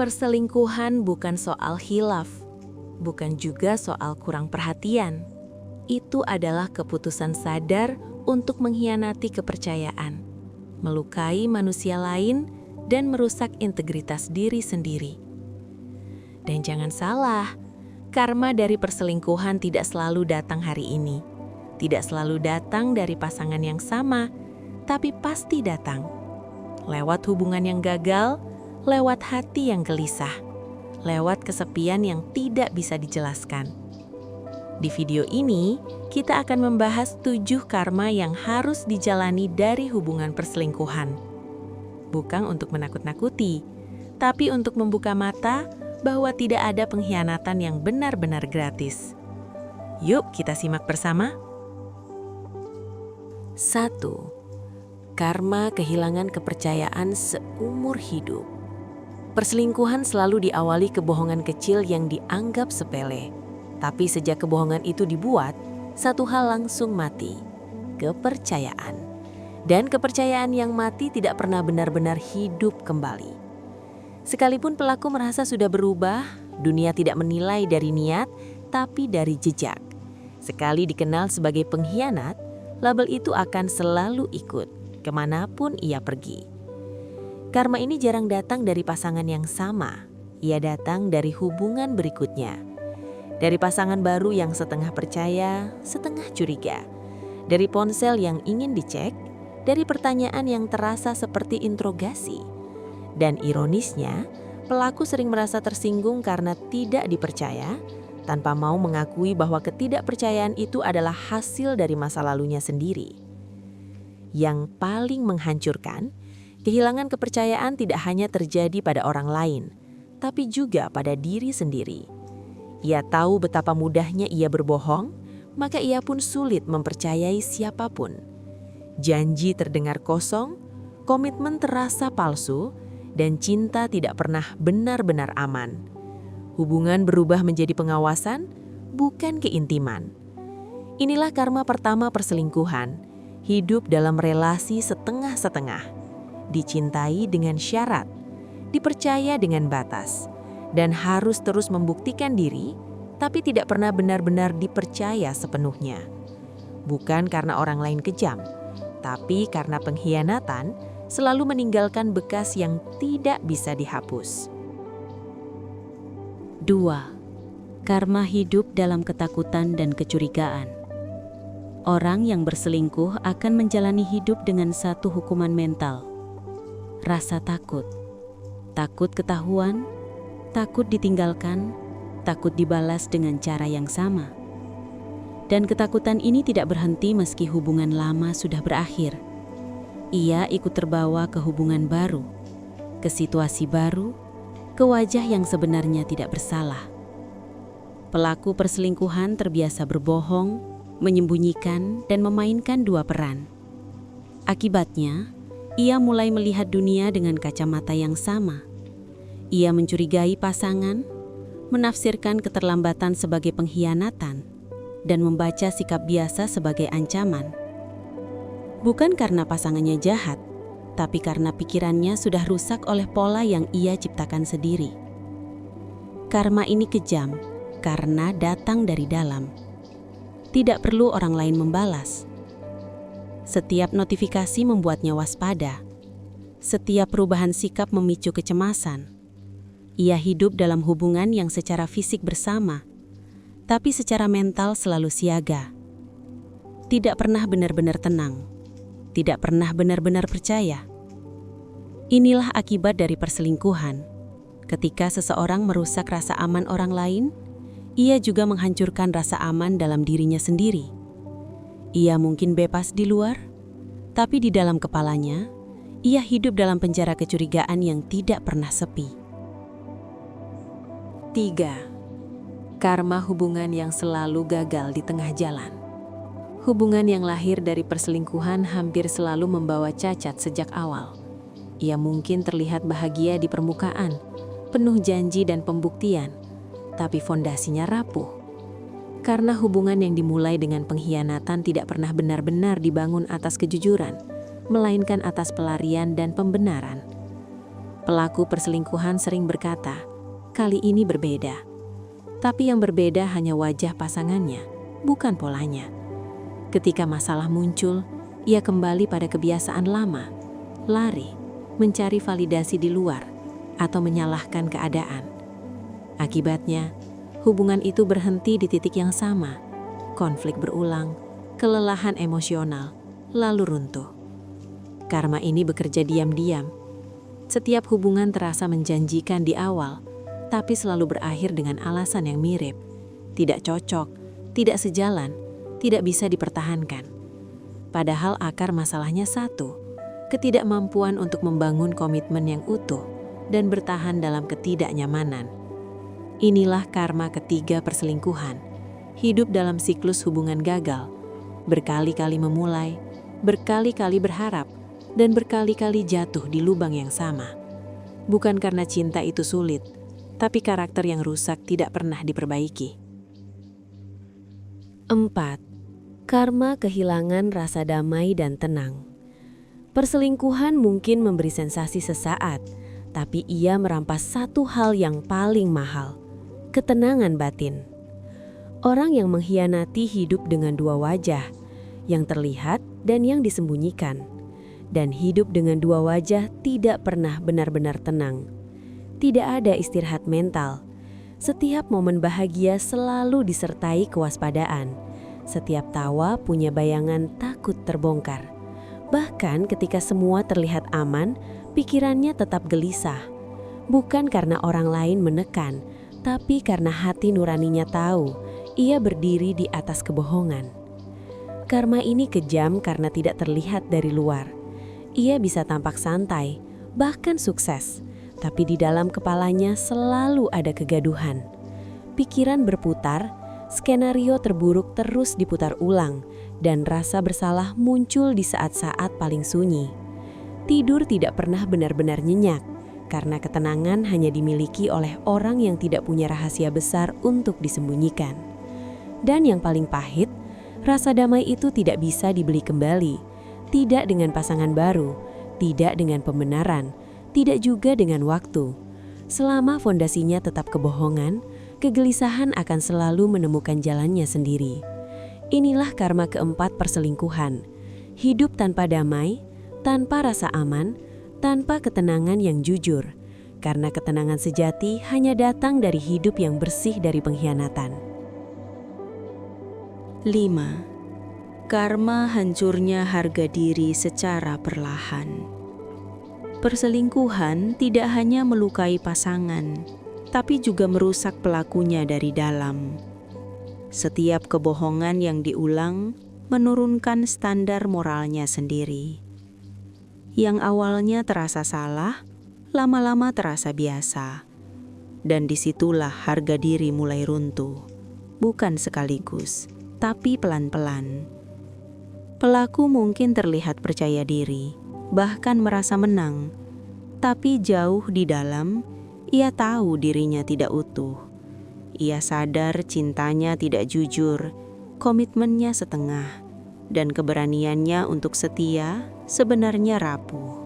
Perselingkuhan bukan soal khilaf, bukan juga soal kurang perhatian. Itu adalah keputusan sadar untuk mengkhianati kepercayaan, melukai manusia lain, dan merusak integritas diri sendiri. Dan jangan salah, karma dari perselingkuhan tidak selalu datang hari ini. Tidak selalu datang dari pasangan yang sama, tapi pasti datang. Lewat hubungan yang gagal, lewat hati yang gelisah, lewat kesepian yang tidak bisa dijelaskan. Di video ini, kita akan membahas 7 karma yang harus dijalani dari hubungan perselingkuhan. Bukan untuk menakut-nakuti, tapi untuk membuka mata bahwa tidak ada pengkhianatan yang benar-benar gratis. Yuk kita simak bersama. 1. Karma kehilangan kepercayaan seumur hidup. Perselingkuhan selalu diawali kebohongan kecil yang dianggap sepele. Tapi sejak kebohongan itu dibuat, satu hal langsung mati, kepercayaan. Dan kepercayaan yang mati tidak pernah benar-benar hidup kembali. Sekalipun pelaku merasa sudah berubah, dunia tidak menilai dari niat, tapi dari jejak. Sekali dikenal sebagai pengkhianat, label itu akan selalu ikut, kemanapun ia pergi. Karma ini jarang datang dari pasangan yang sama, ia datang dari hubungan berikutnya. Dari pasangan baru yang setengah percaya, setengah curiga. Dari ponsel yang ingin dicek, dari pertanyaan yang terasa seperti interogasi. Dan ironisnya, pelaku sering merasa tersinggung karena tidak dipercaya, tanpa mau mengakui bahwa ketidakpercayaan itu adalah hasil dari masa lalunya sendiri. Yang paling menghancurkan, kehilangan kepercayaan tidak hanya terjadi pada orang lain, tapi juga pada diri sendiri. Ia tahu betapa mudahnya ia berbohong, maka ia pun sulit mempercayai siapapun. Janji terdengar kosong, komitmen terasa palsu, dan cinta tidak pernah benar-benar aman. Hubungan berubah menjadi pengawasan, bukan keintiman. Inilah karma pertama perselingkuhan, hidup dalam relasi setengah-setengah. Dicintai dengan syarat, dipercaya dengan batas, dan harus terus membuktikan diri, tapi tidak pernah benar-benar dipercaya sepenuhnya. Bukan karena orang lain kejam, tapi karena pengkhianatan selalu meninggalkan bekas yang tidak bisa dihapus. 2. Karma hidup dalam ketakutan dan kecurigaan. Orang yang berselingkuh akan menjalani hidup dengan satu hukuman mental. Rasa takut. Takut ketahuan, takut ditinggalkan, takut dibalas dengan cara yang sama. Dan ketakutan ini tidak berhenti meski hubungan lama sudah berakhir. Ia ikut terbawa ke hubungan baru, ke situasi baru, ke wajah yang sebenarnya tidak bersalah. Pelaku perselingkuhan terbiasa berbohong, menyembunyikan, dan memainkan dua peran. Akibatnya, ia mulai melihat dunia dengan kacamata yang sama. Ia mencurigai pasangan, menafsirkan keterlambatan sebagai pengkhianatan, dan membaca sikap biasa sebagai ancaman. Bukan karena pasangannya jahat, tapi karena pikirannya sudah rusak oleh pola yang ia ciptakan sendiri. Karma ini kejam karena datang dari dalam. Tidak perlu orang lain membalas. Setiap notifikasi membuatnya waspada. Setiap perubahan sikap memicu kecemasan. Ia hidup dalam hubungan yang secara fisik bersama, tapi secara mental selalu siaga. Tidak pernah benar-benar tenang. Tidak pernah benar-benar percaya. Inilah akibat dari perselingkuhan. Ketika seseorang merusak rasa aman orang lain, ia juga menghancurkan rasa aman dalam dirinya sendiri. Ia mungkin bebas di luar, tapi di dalam kepalanya, ia hidup dalam penjara kecurigaan yang tidak pernah sepi. 3. Karma hubungan yang selalu gagal di tengah jalan. Hubungan yang lahir dari perselingkuhan hampir selalu membawa cacat sejak awal. Ia mungkin terlihat bahagia di permukaan, penuh janji dan pembuktian, tapi fondasinya rapuh. Karena hubungan yang dimulai dengan pengkhianatan tidak pernah benar-benar dibangun atas kejujuran, melainkan atas pelarian dan pembenaran. Pelaku perselingkuhan sering berkata, "Kali ini berbeda." Tapi yang berbeda hanya wajah pasangannya, bukan polanya. Ketika masalah muncul, ia kembali pada kebiasaan lama, lari, mencari validasi di luar, atau menyalahkan keadaan. Akibatnya, hubungan itu berhenti di titik yang sama. Konflik berulang, kelelahan emosional, lalu runtuh. Karma ini bekerja diam-diam. Setiap hubungan terasa menjanjikan di awal, tapi selalu berakhir dengan alasan yang mirip. Tidak cocok, tidak sejalan, tidak bisa dipertahankan. Padahal akar masalahnya satu, ketidakmampuan untuk membangun komitmen yang utuh dan bertahan dalam ketidaknyamanan. Inilah karma ketiga perselingkuhan. Hidup dalam siklus hubungan gagal, berkali-kali memulai, berkali-kali berharap, dan berkali-kali jatuh di lubang yang sama. Bukan karena cinta itu sulit, tapi karakter yang rusak tidak pernah diperbaiki. 4. Karma kehilangan rasa damai dan tenang. Perselingkuhan mungkin memberi sensasi sesaat, tapi ia merampas satu hal yang paling mahal, ketenangan batin. Orang yang mengkhianati hidup dengan dua wajah, yang terlihat dan yang disembunyikan. Dan hidup dengan dua wajah tidak pernah benar-benar tenang. Tidak ada istirahat mental. Setiap momen bahagia selalu disertai kewaspadaan. Setiap tawa punya bayangan takut terbongkar. Bahkan ketika semua terlihat aman, pikirannya tetap gelisah. Bukan karena orang lain menekan, tapi karena hati nuraninya tahu ia berdiri di atas kebohongan. Karma ini kejam karena tidak terlihat dari luar. Ia bisa tampak santai, bahkan sukses, tapi di dalam kepalanya selalu ada kegaduhan. Pikiran berputar, skenario terburuk terus diputar ulang, dan rasa bersalah muncul di saat-saat paling sunyi. Tidur tidak pernah benar-benar nyenyak, karena ketenangan hanya dimiliki oleh orang yang tidak punya rahasia besar untuk disembunyikan. Dan yang paling pahit, rasa damai itu tidak bisa dibeli kembali, tidak dengan pasangan baru, tidak dengan pembenaran, tidak juga dengan waktu. Selama fondasinya tetap kebohongan, kegelisahan akan selalu menemukan jalannya sendiri. Inilah karma keempat perselingkuhan. Hidup tanpa damai, tanpa rasa aman, tanpa ketenangan yang jujur. Karena ketenangan sejati hanya datang dari hidup yang bersih dari pengkhianatan. 5. Karma hancurnya harga diri secara perlahan. Perselingkuhan tidak hanya melukai pasangan, tapi juga merusak pelakunya dari dalam. Setiap kebohongan yang diulang menurunkan standar moralnya sendiri. Yang awalnya terasa salah, lama-lama terasa biasa. Dan disitulah harga diri mulai runtuh. Bukan sekaligus, tapi pelan-pelan. Pelaku mungkin terlihat percaya diri, bahkan merasa menang. Tapi jauh di dalam, ia tahu dirinya tidak utuh. Ia sadar cintanya tidak jujur, komitmennya setengah, dan keberaniannya untuk setia sebenarnya rapuh.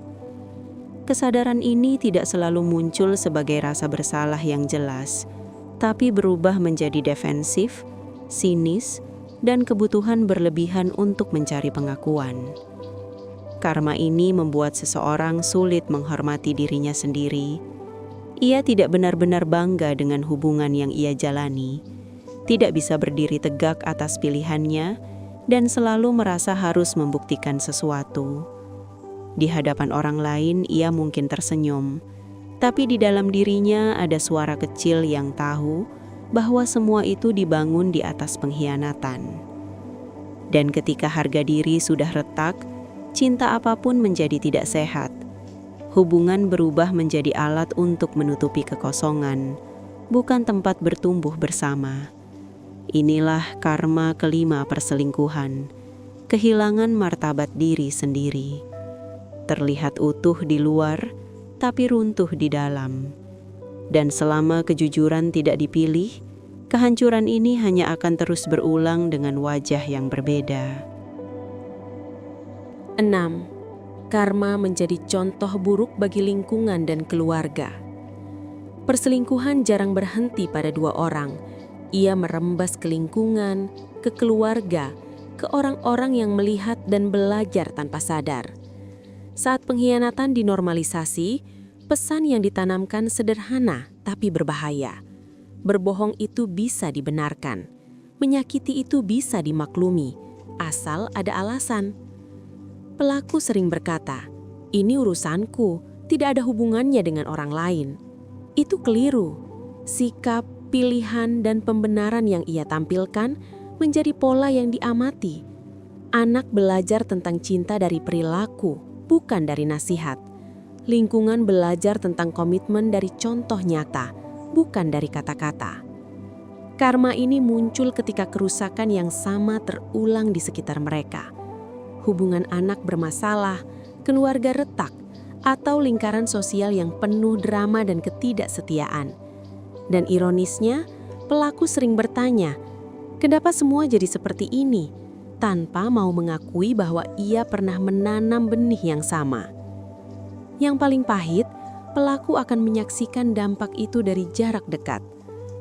Kesadaran ini tidak selalu muncul sebagai rasa bersalah yang jelas, tapi berubah menjadi defensif, sinis, dan kebutuhan berlebihan untuk mencari pengakuan. Karma ini membuat seseorang sulit menghormati dirinya sendiri. Ia tidak benar-benar bangga dengan hubungan yang ia jalani, tidak bisa berdiri tegak atas pilihannya, dan selalu merasa harus membuktikan sesuatu. Di hadapan orang lain ia mungkin tersenyum, tapi di dalam dirinya ada suara kecil yang tahu bahwa semua itu dibangun di atas pengkhianatan. Dan ketika harga diri sudah retak, cinta apapun menjadi tidak sehat. Hubungan berubah menjadi alat untuk menutupi kekosongan, bukan tempat bertumbuh bersama. Inilah karma kelima perselingkuhan, kehilangan martabat diri sendiri. Terlihat utuh di luar, tapi runtuh di dalam. Dan selama kejujuran tidak dipilih, kehancuran ini hanya akan terus berulang dengan wajah yang berbeda. 6. Karma menjadi contoh buruk bagi lingkungan dan keluarga. Perselingkuhan jarang berhenti pada dua orang. Ia merembas ke lingkungan, ke keluarga, ke orang-orang yang melihat dan belajar tanpa sadar. Saat pengkhianatan dinormalisasi, pesan yang ditanamkan sederhana tapi berbahaya. Berbohong itu bisa dibenarkan. Menyakiti itu bisa dimaklumi, asal ada alasan. Pelaku sering berkata, "Ini urusanku, tidak ada hubungannya dengan orang lain." Itu keliru. Sikap, pilihan, dan pembenaran yang ia tampilkan menjadi pola yang diamati. Anak belajar tentang cinta dari perilaku, bukan dari nasihat. Lingkungan belajar tentang komitmen dari contoh nyata, bukan dari kata-kata. Karma ini muncul ketika kerusakan yang sama terulang di sekitar mereka. Hubungan anak bermasalah, keluarga retak, atau lingkaran sosial yang penuh drama dan ketidaksetiaan. Dan ironisnya, pelaku sering bertanya, "Kenapa semua jadi seperti ini?" tanpa mau mengakui bahwa ia pernah menanam benih yang sama. Yang paling pahit, pelaku akan menyaksikan dampak itu dari jarak dekat.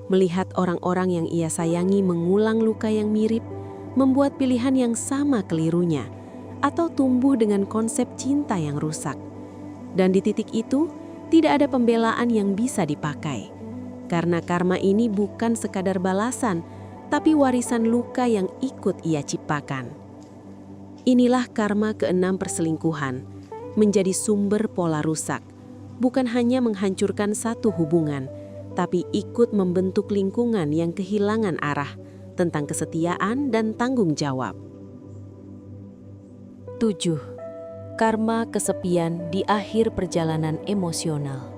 Melihat orang-orang yang ia sayangi mengulang luka yang mirip, membuat pilihan yang sama kelirunya, atau tumbuh dengan konsep cinta yang rusak. Dan di titik itu, tidak ada pembelaan yang bisa dipakai. Karena karma ini bukan sekadar balasan, tapi warisan luka yang ikut ia ciptakan. Inilah karma keenam perselingkuhan, menjadi sumber pola rusak. Bukan hanya menghancurkan satu hubungan, tapi ikut membentuk lingkungan yang kehilangan arah tentang kesetiaan dan tanggung jawab. 7. Karma kesepian di akhir perjalanan emosional.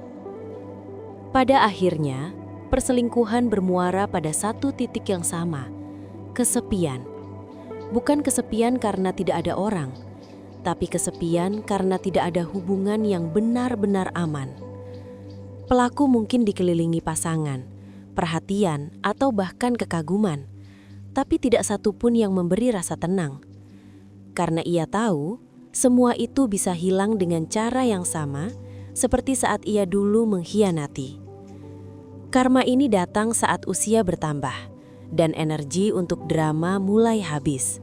Pada akhirnya, perselingkuhan bermuara pada satu titik yang sama, kesepian. Bukan kesepian karena tidak ada orang, tapi kesepian karena tidak ada hubungan yang benar-benar aman. Pelaku mungkin dikelilingi pasangan, perhatian, atau bahkan kekaguman, tapi tidak satupun yang memberi rasa tenang. Karena ia tahu, semua itu bisa hilang dengan cara yang sama, seperti saat ia dulu mengkhianati. Karma ini datang saat usia bertambah, dan energi untuk drama mulai habis.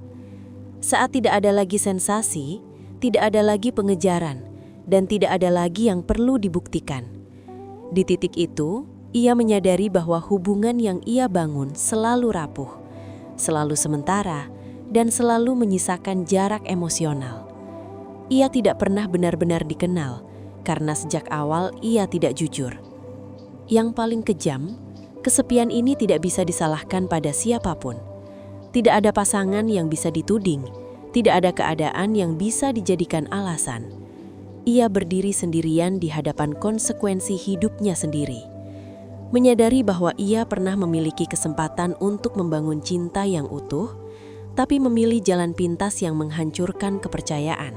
Saat tidak ada lagi sensasi, tidak ada lagi pengejaran, dan tidak ada lagi yang perlu dibuktikan. Di titik itu, ia menyadari bahwa hubungan yang ia bangun selalu rapuh, selalu sementara, dan selalu menyisakan jarak emosional. Ia tidak pernah benar-benar dikenal, karena sejak awal ia tidak jujur. Yang paling kejam, kesepian ini tidak bisa disalahkan pada siapapun. Tidak ada pasangan yang bisa dituding, tidak ada keadaan yang bisa dijadikan alasan. Ia berdiri sendirian di hadapan konsekuensi hidupnya sendiri. Menyadari bahwa ia pernah memiliki kesempatan untuk membangun cinta yang utuh, tapi memilih jalan pintas yang menghancurkan kepercayaan.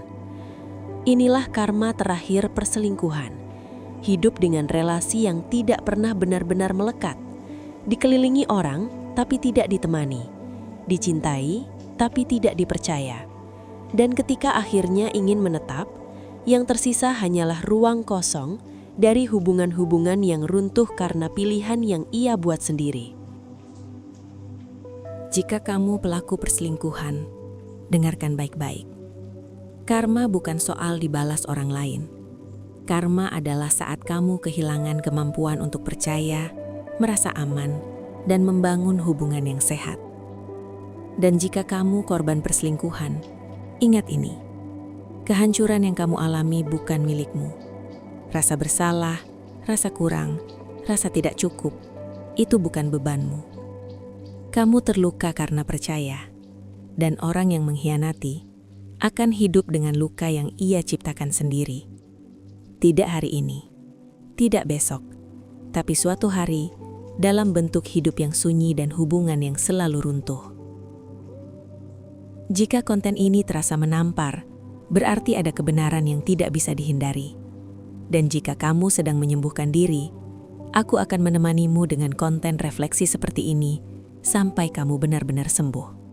Inilah karma terakhir perselingkuhan. Hidup dengan relasi yang tidak pernah benar-benar melekat. Dikelilingi orang, tapi tidak ditemani. Dicintai, tapi tidak dipercaya. Dan ketika akhirnya ingin menetap, yang tersisa hanyalah ruang kosong dari hubungan-hubungan yang runtuh karena pilihan yang ia buat sendiri. Jika kamu pelaku perselingkuhan, dengarkan baik-baik. Karma bukan soal dibalas orang lain. Karma adalah saat kamu kehilangan kemampuan untuk percaya, merasa aman, dan membangun hubungan yang sehat. Dan jika kamu korban perselingkuhan, ingat ini. Kehancuran yang kamu alami bukan milikmu. Rasa bersalah, rasa kurang, rasa tidak cukup, itu bukan bebanmu. Kamu terluka karena percaya, dan orang yang mengkhianati akan hidup dengan luka yang ia ciptakan sendiri. Tidak hari ini, tidak besok, tapi suatu hari dalam bentuk hidup yang sunyi dan hubungan yang selalu runtuh. Jika konten ini terasa menampar, berarti ada kebenaran yang tidak bisa dihindari. Dan jika kamu sedang menyembuhkan diri, aku akan menemanimu dengan konten refleksi seperti ini sampai kamu benar-benar sembuh.